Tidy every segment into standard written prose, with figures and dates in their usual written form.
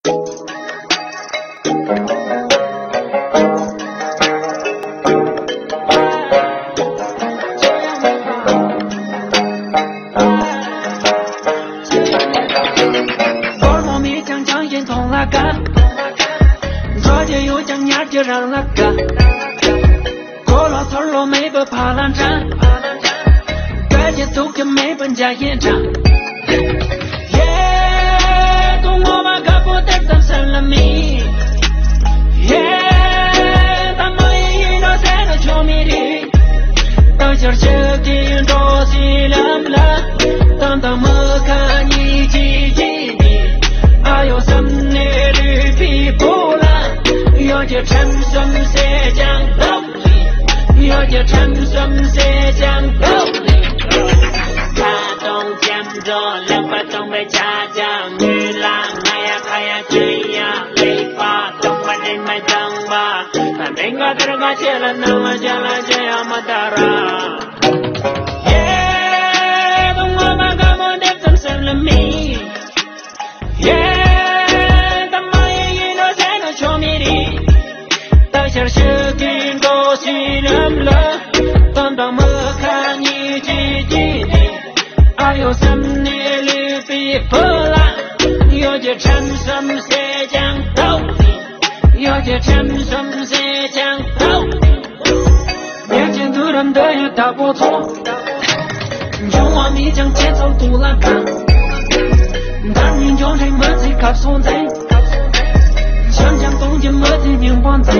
说就有将伢就让那个过了头了没被爬浪战，感觉都跟没本家演唱。懂我们可不得当成了迷。他们也遇到三个球迷的，当下是听着西凉了，当他们看你叽叽的，还有什么绿皮不了。要叫陈什谁讲道理，要叫陈什谁讲道理。他东见着两把东北家家女郎，那呀他呀这呀雷把东把人买东吧，他那个这个切了那么切了这样么大啦。东我把个么的真生了命。像是听着西凉了，当他们看你叽叽的，还有什么绿皮不啦？要叫陈什么谁讲道理？要叫陈什么谁讲道理？年轻的人都有大不错，用我们将节奏都来看，当年叫人么子搞存在，想想东京么子宁邦在。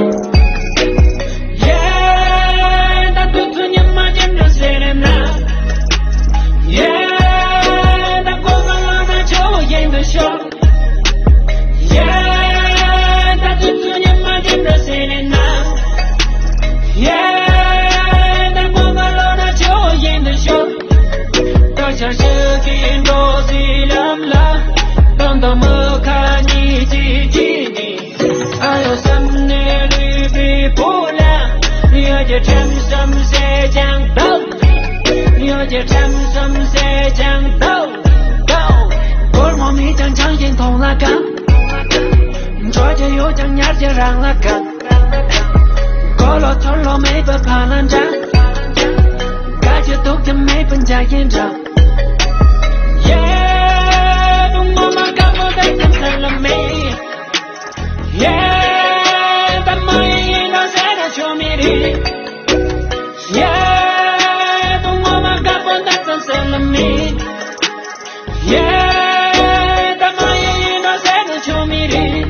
像是听着西凉了，当他们看你叽叽的，还有什么绿皮不了？要叫陈什么谁讲道理？要叫陈什么谁讲道理？我们没将强行通了干，这就又将伢就让了干，过了头了没被爬浪战，感觉都跟没本家演唱。他们也遇到三个球迷的，懂我们可不得真生了命。他们也遇到三个球迷的。